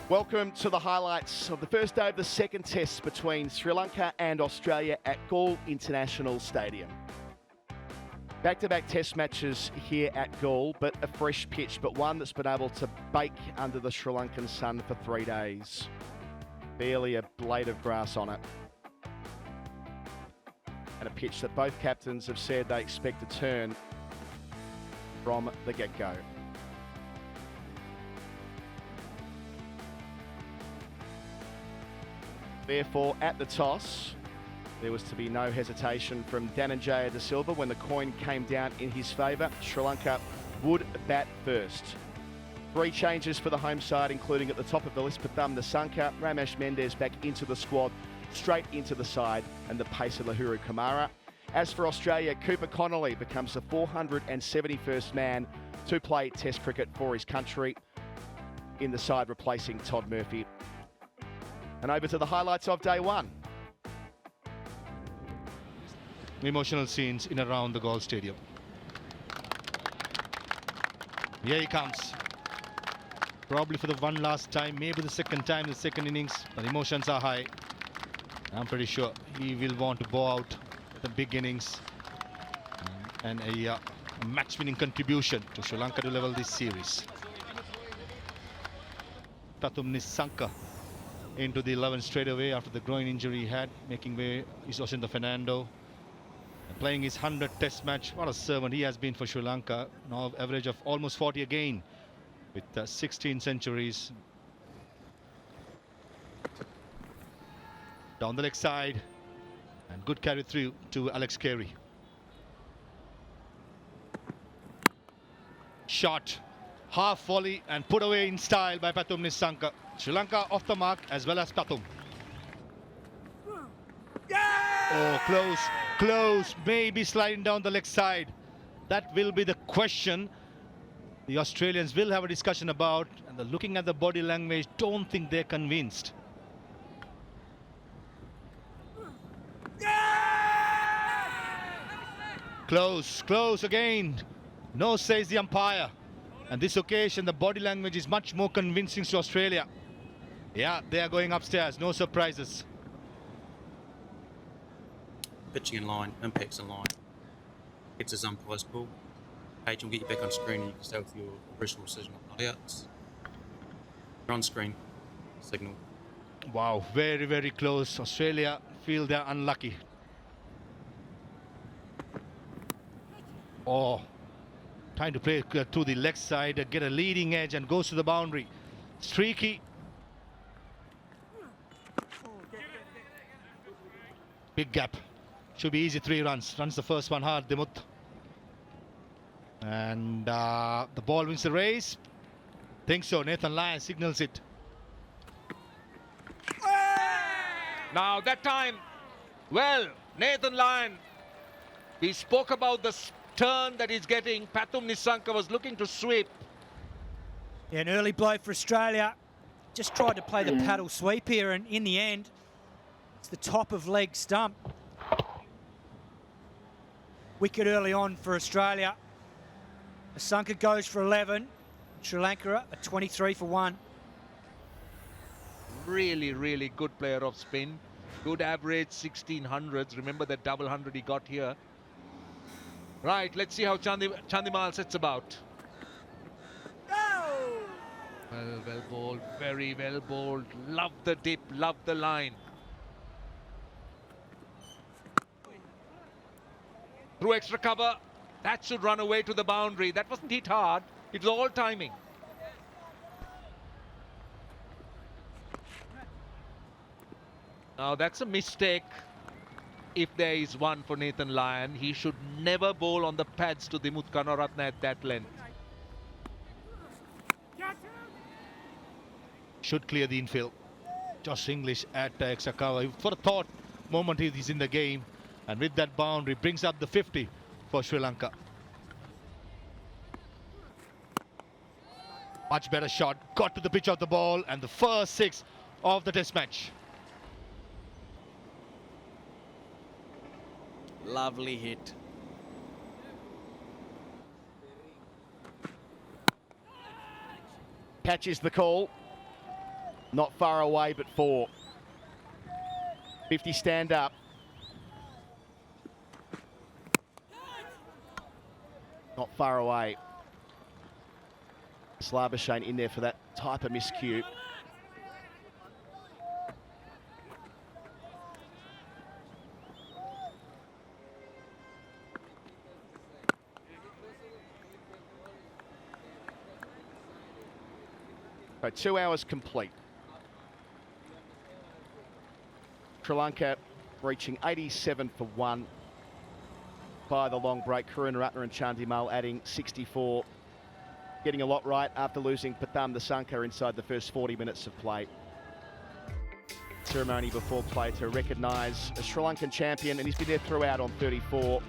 Welcome to the highlights of the first day of the second test between Sri Lanka and Australia at Galle International Stadium. Back-to-back test matches here at Galle, but a fresh pitch, but one that's been able to bake under the Sri Lankan sun for 3 days. Barely a blade of grass on it. And a pitch that both captains have said they expect to turn from the get-go. Therefore, at the toss, there was to be no hesitation from Dhananjaya de Silva when the coin came down in his favour. Sri Lanka would bat first. 3 changes for the home side, including at the top of the list, Pathum Nissanka, Ramesh Mendez back into the squad, straight into the side, and the pace of Lahuru Kumara. As for Australia, Cooper Connolly becomes the 471st man to play Test cricket for his country in the side, replacing Todd Murphy. And over to the highlights of day one. Emotional scenes in around the Galle Stadium. Here he comes. Probably for the one last time, maybe the second time in the second innings. But emotions are high. I'm pretty sure he will want to bow out the big innings and a match-winning contribution to Sri Lanka to level this series. Pathum Nissanka into the 11 straight away after the groin injury he had, making way is Oshinda Fernando. Playing his 100th test match. What a servant he has been for Sri Lanka. Now average of almost 40 again with 16 centuries. Down the leg side and good carry through to Alex Carey. Shot, half volley and put away in style by Pathum Nissanka. Sri Lanka off the mark as well as Pathum. Oh, close, maybe sliding down the leg side. That will be the question the Australians will have a discussion about. And looking at the body language, don't think they're convinced. Close again. No, says the umpire. And this occasion, the body language is much more convincing to Australia. Yeah, they are going upstairs, no surprises. Pitching in line, impacts in line. It's his umpire's call. Page will get you back on screen and you can stay with your original decision of not outs. You're on screen, signal. Wow, very close. Australia feel they're unlucky. Oh, trying to play to the leg side, get a leading edge and goes to the boundary. Streaky. Big gap. Should be easy 3 runs. Runs the first one hard, Dimut. And the ball wins the race. Think so. Nathan Lyon signals it. Now that time, well, Nathan Lyon, we spoke about the turn that he's getting. Pathum Nissanka was looking to sweep. Yeah, an early blow for Australia. Just tried to play the paddle sweep here, and in the end, it's the top of leg stump. Wicket early on for Australia. Nissanka goes for 11. Sri Lanka a 23 for 1. Really good player of spin. Good average, 1600s. Remember that double 100 he got here. Right, let's see how Chandimal sets about. Well bowled, very well bowled. Love the dip, love the line. Through extra cover, that should run away to the boundary. That wasn't hit hard, it was all timing. Now that's a mistake. If there is one for Nathan Lyon, he should never bowl on the pads to Dimuth Karunaratne at that length. Should clear the infield. Josh English at extra cover. For a thought moment he's in the game. And with that boundary, brings up the 50 for Sri Lanka. Much better shot. Got to the pitch of the ball. And the first 6 of the test match. Lovely hit. Catches the call. Not far away, but 4. 50 stand up. Not far away. Slabashane in there for that type of miscue. So 2 hours complete. Sri Lanka reaching 87 for 1 by the long break. Karunaratne and Chandimal adding 64. Getting a lot right after losing Pathum Nissanka inside the first 40 minutes of play. Ceremony before play to recognise a Sri Lankan champion, and he's been there throughout on 34.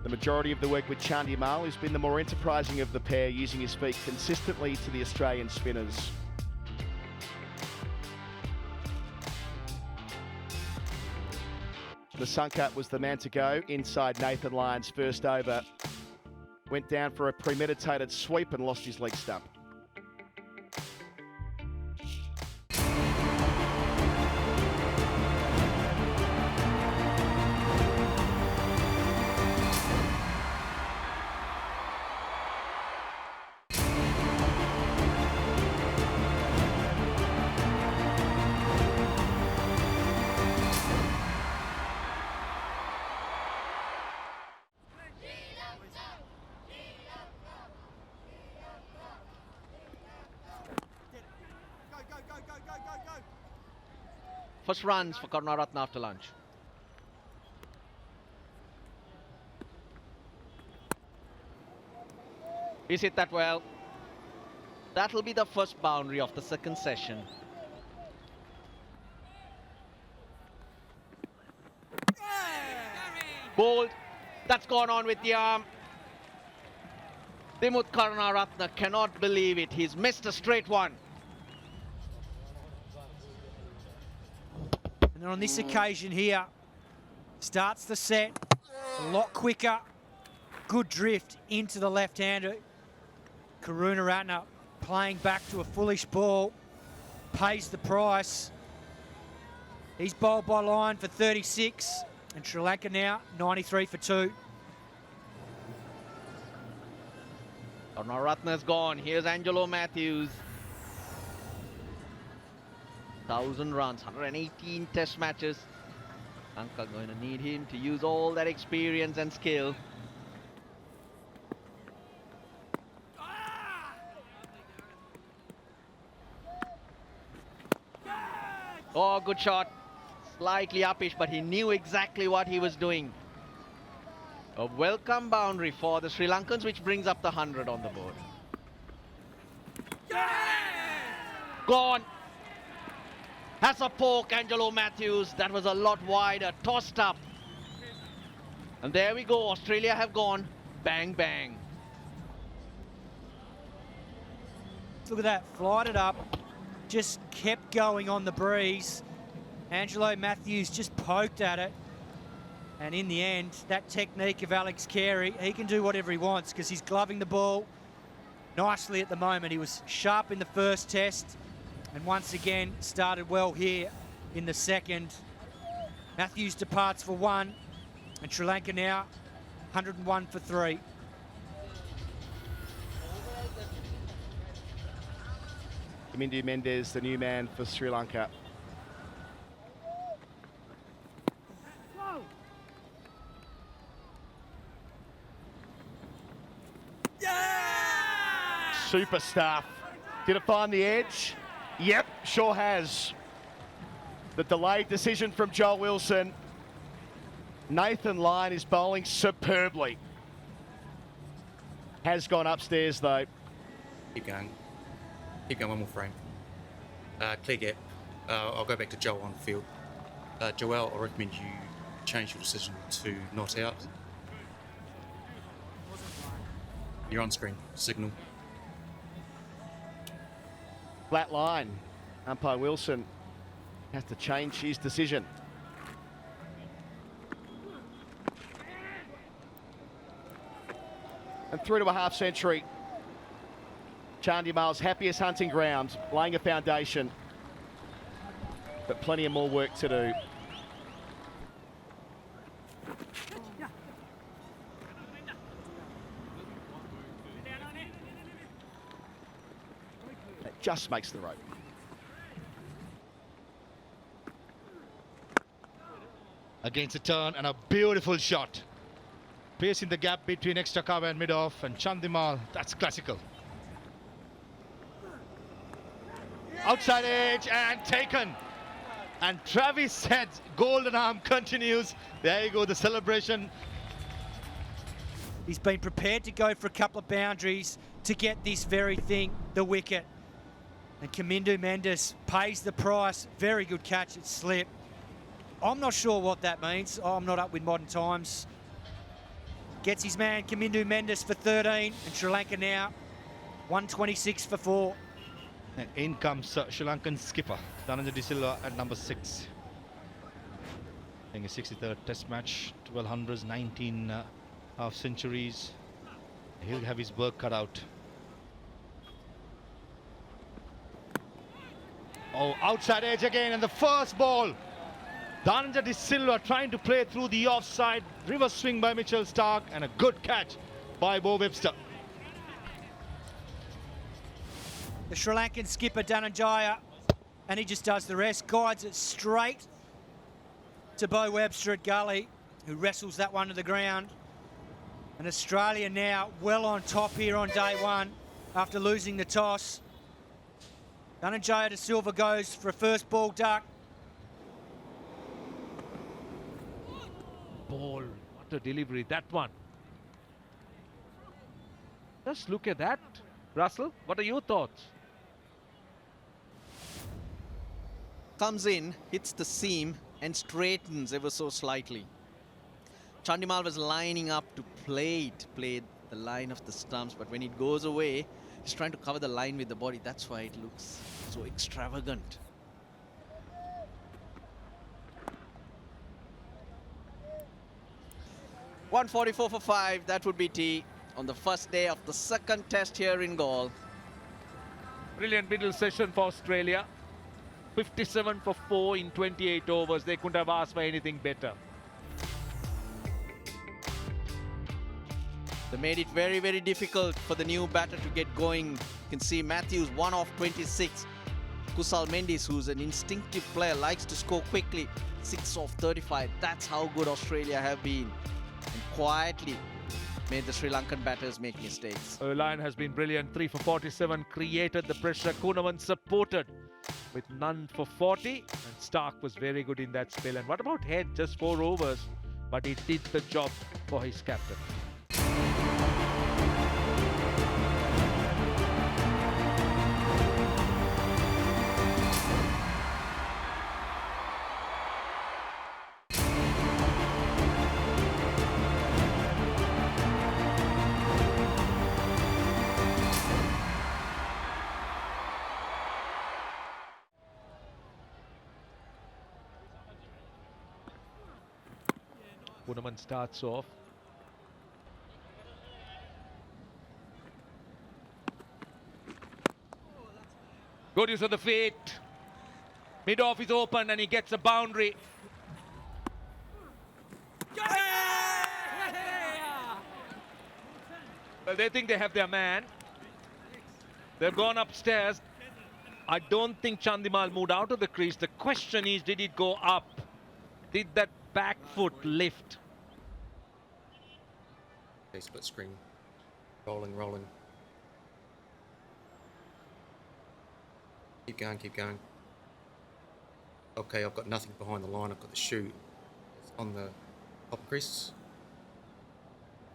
The majority of the work with Chandimal, who's been the more enterprising of the pair, using his feet consistently to the Australian spinners. Nissanka was the man to go inside Nathan Lyon's first over. Went down for a premeditated sweep and lost his leg stump. First runs for Karunaratne after lunch. He's hit that well. That'll be the first boundary of the second session. Bold. That's gone on with the arm. Dimuth Karunaratne cannot believe it. He's missed a straight one. And on this occasion here, starts the set a lot quicker. Good drift into the left-hander. Karunaratne playing back to a foolish ball. Pays the price. He's bowled by line for 36. And Sri Lanka now 93 for 2. Karunaratne's gone. Here's Angelo Matthews. 1,000 runs, 118 test matches. Lanka going to need him to use all that experience and skill. Oh, good shot. Slightly uppish, but he knew exactly what he was doing. A welcome boundary for the Sri Lankans, which brings up the 100 on the board. Gone. Has a poke, Angelo Matthews. That was a lot wider, tossed up. And there we go. Australia have gone. Bang, bang. Look at that, flied it up. Just kept going on the breeze. Angelo Matthews just poked at it. And in the end, that technique of Alex Carey, he can do whatever he wants because he's gloving the ball nicely at the moment. He was sharp in the first test. And once again, started well here in the second. Matthews departs for 1. And Sri Lanka now 101 for 3. Mindu Mendes, the new man for Sri Lanka. Super stuff. Did it find the edge? Yep, sure has. The delayed decision from Joel Wilson. Nathan Lyon is bowling superbly. Has gone upstairs though. Keep going. Keep going, one more frame. Clear gap. I'll go back to Joel on field. Joel, I recommend you change your decision to not out. You're on screen. Signal. Flat line. Umpire Wilson has to change his decision. And through to a half century. Chandimal's happiest hunting ground, laying a foundation. but plenty of more work to do. That just makes the rope. Against a turn and a beautiful shot. Piercing the gap between extra cover and mid-off, and Chandimal, that's classical. Outside edge and taken. And Travis Head's golden arm continues. There you go, the celebration. He's been prepared to go for a couple of boundaries to get this very thing, the wicket. And Kamindu Mendes pays the price. Very good catch at slip. I'm not sure what that means. I'm not up with modern times. Gets his man Kamindu Mendes for 13, and Sri Lanka now 126 for 4. And in comes Sri Lankan skipper, Dhananjay De Silva at number 6. Playing a 63rd test match, 12 hundreds, 19 half centuries. He'll have his work cut out. Oh, outside edge again, and the first ball. Dhananjay De Silva trying to play through the offside. Reverse swing by Mitchell Starc, and a good catch by Bo Webster. The Sri Lankan skipper Dhananjaya, and he just does the rest, guides it straight to Bo Webster at gully, who wrestles that one to the ground. And Australia now well on top here on day one after losing the toss. Dhananjaya De Silva goes for a first ball duck. Ball, what a delivery, that one. Just look at that. Russell, what are your thoughts? Comes in, hits the seam and straightens ever so slightly. Chandimal was lining up to play the line of the stumps, but when it goes away, he's trying to cover the line with the body. That's why it looks so extravagant. .144 for 5, that would be tea on the first day of the second test here in Galle. Brilliant middle session for Australia. 57 for 4 in 28 overs. They couldn't have asked for anything better. They made it very, very difficult for the new batter to get going. You can see Matthews 1 off 26. Kusal Mendis, who's an instinctive player, likes to score quickly. 6 off 35. That's how good Australia have been. And quietly made the Sri Lankan batters make mistakes. Erline has been brilliant. 3 for 47. Created the pressure. Kunavan supported with none for 40. And Starc was very good in that spell. And what about Head? Just 4 overs. But he did the job for his captain. Kunavan starts off. Good use of the feet. Mid-off is open and he gets a boundary. Well, they think they have their man. They've gone upstairs. I don't think Chandimal moved out of the crease. The question is, did it go up? Did that back foot lift? Okay, split screen. Rolling, rolling. Keep going, keep going. Okay, I've got nothing behind the line. I've got the shoe on the top crease.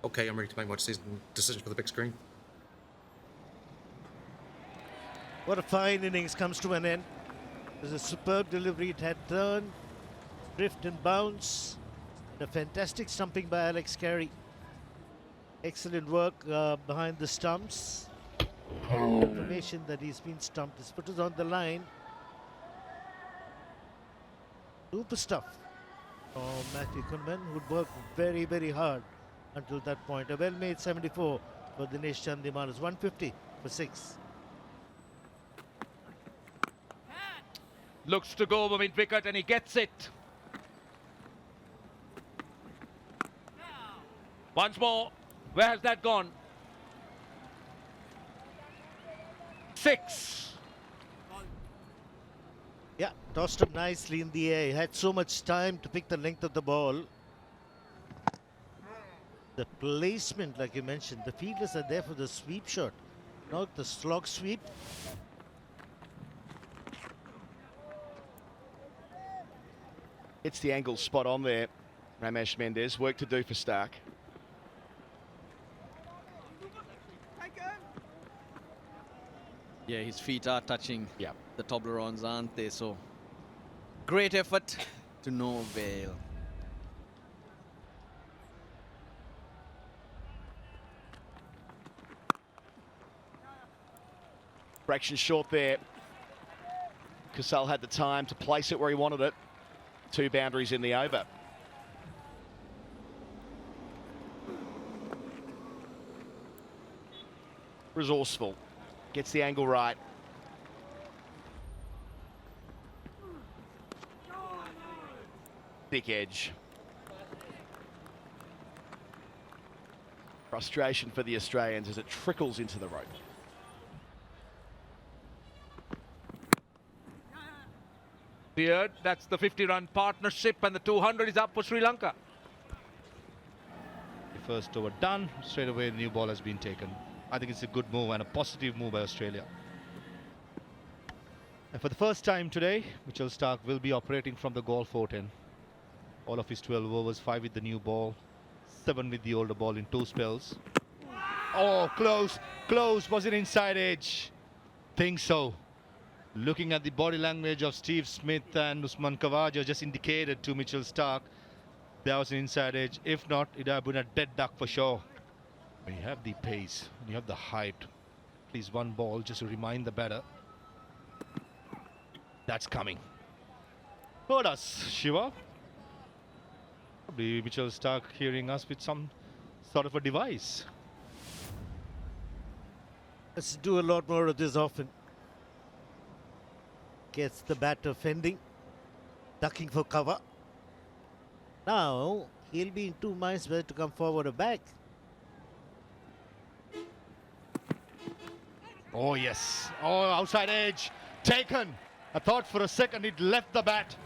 Okay, I'm ready to make my decision for the big screen. What a fine innings comes to an end. There's a superb delivery. It had turn, drift and bounce. And a fantastic stumping by Alex Carey. Excellent work behind the stumps. Information that he's been stumped. He's put it on the line. Super stuff. Oh, Matthew Kunman would work very, very hard until that point. A well-made 74 for Dinesh Chandimal. Is 150 for 6. Looks to go over mid-wicket and he gets it. Once more. Where has that gone? 6. Yeah, tossed up nicely in the air. He had so much time to pick the length of the ball. The placement, like you mentioned, the fielders are there for the sweep shot, not the slog sweep. It's the angle spot on there. Ramesh Mendis, work to do for Stark. Yeah, his feet are touching Yeah. the Toblerones, aren't they? So, great effort to no avail. Fraction short there. Kusal had the time to place it where he wanted it. 2 boundaries in the over. Resourceful. Gets the angle right. Thick edge. Frustration for the Australians as it trickles into the rope. Cleared. That's the 50-run partnership and the 200 is up for Sri Lanka. The first over done, straight away the new ball has been taken. I think it's a good move and a positive move by Australia. And for the first time today, Mitchell Starc will be operating from the goal 410. All of his 12 overs, 5 with the new ball, 7 with the older ball in 2 spells. Oh, close, close. Was it inside edge? Think so. Looking at the body language of Steve Smith and Usman Khawaja just indicated to Mitchell Starc there was an inside edge. If not, it would have been a dead duck for sure. When you have the pace, when you have the height, at least one ball just to remind the batter. That's coming. Heard us, Shiva. Probably Mitchell Starc hearing us with some sort of a device. Let's do a lot more of this often. Gets the batter fending, ducking for cover. Now he'll be in 2 minds whether to come forward or back. Oh yes, oh outside edge, taken. I thought for a second it left the bat.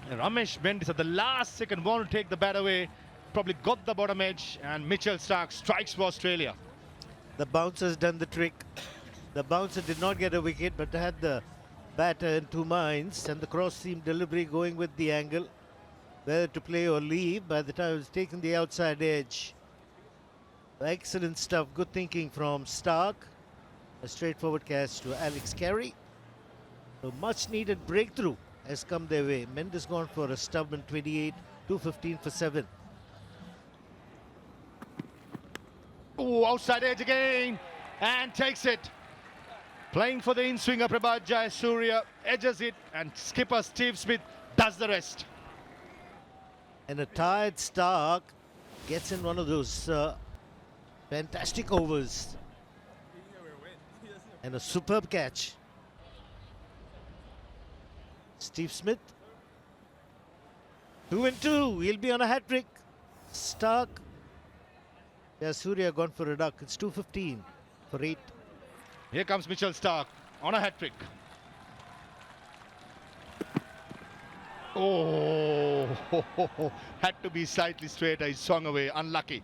And Ramesh Mendis at the last second wanted to take the bat away, probably got the bottom edge, and Mitchell Starc strikes for Australia. The bouncer's done the trick. The bouncer did not get a wicket but had the batter in 2 minds, and the cross seam delivery going with the angle, whether to play or leave. By the time it was taken the outside edge. Excellent stuff, good thinking from Starc. A straightforward catch to Alex Carey. A much needed breakthrough has come their way. Mendes gone for a stubborn 28, 215 for 7. Oh, outside edge again, and takes it. Playing for the in-swinger Prabhat Jayasuriya, edges it, and skipper Steve Smith does the rest. And a tired Starc gets in one of those fantastic overs. And a superb catch. Steve Smith. 2 and 2. He'll be on a hat-trick. Starc. Jayasuriya gone for a duck. It's 215 for 8. Here comes Mitchell Starc on a hat-trick. Oh, had to be slightly straighter. He swung away, unlucky.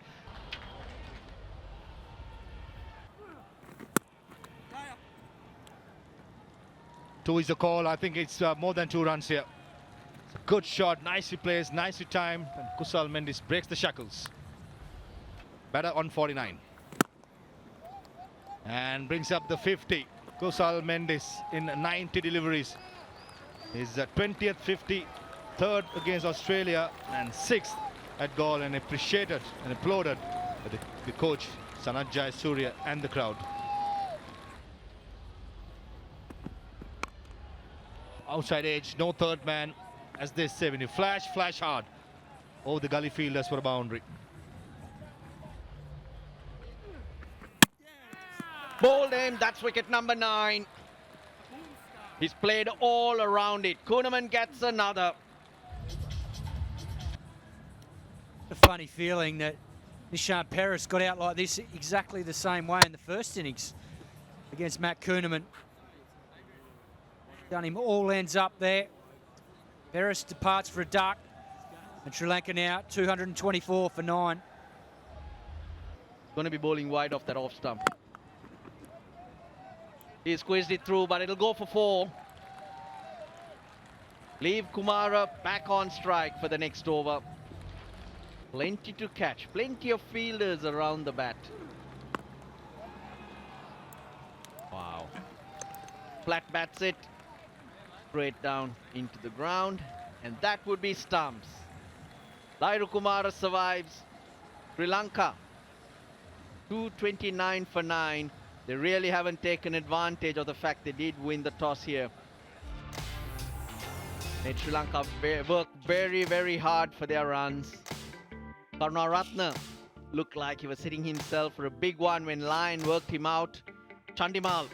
Two is the call. I think it's more than 2 runs here. It's a good shot, nicely placed, nicely timed, and Kusal Mendis breaks the shackles. Batter on 49. And brings up the 50. Kusal Mendis in 90 deliveries. His 20th 50, 3rd against Australia, and 6th at goal, and appreciated and applauded by the coach Sanat Jayasuriya and the crowd. Outside edge, no third man, as they say, when you flash, flash hard. Oh, the gully fielders for a boundary. Bowled him. That's wicket number 9. He's played all around it. Kuhnemann gets another. A funny feeling that Nishan Paris got out like this exactly the same way in the first innings against Matt Kuhnemann. Done him all ends up there. Paris departs for a duck. And Sri Lanka now 224 for 9. Going to be bowling wide off that off stump. He squeezed it through, but it'll go for 4. Leave Kumara back on strike for the next over. Plenty to catch, plenty of fielders around the bat. Wow. Flat bats it, straight down into the ground, and that would be stumps. Lairu Kumara survives. Sri Lanka, 229 for 9. They really haven't taken advantage of the fact they did win the toss here. Made Sri Lanka work very, very hard for their runs. Karunaratne looked like he was hitting himself for a big one when Lyon worked him out. Chandimal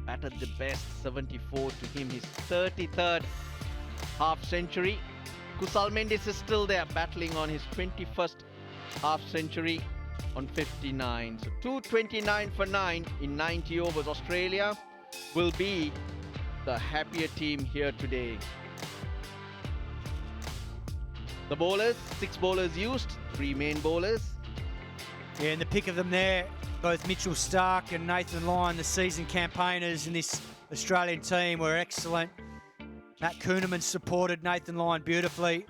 batted the best, 74 to him, his 33rd half century. Kusal Mendis is still there battling on his 21st half century on 59. So 229 for 9 in 90 overs. Australia will be the happier team here today. The bowlers, 6 bowlers used, 3 main bowlers. Yeah, and the pick of them there, both Mitchell Starc and Nathan Lyon, the seasoned campaigners in this Australian team, were excellent. Matt Kuhnemann supported Nathan Lyon beautifully.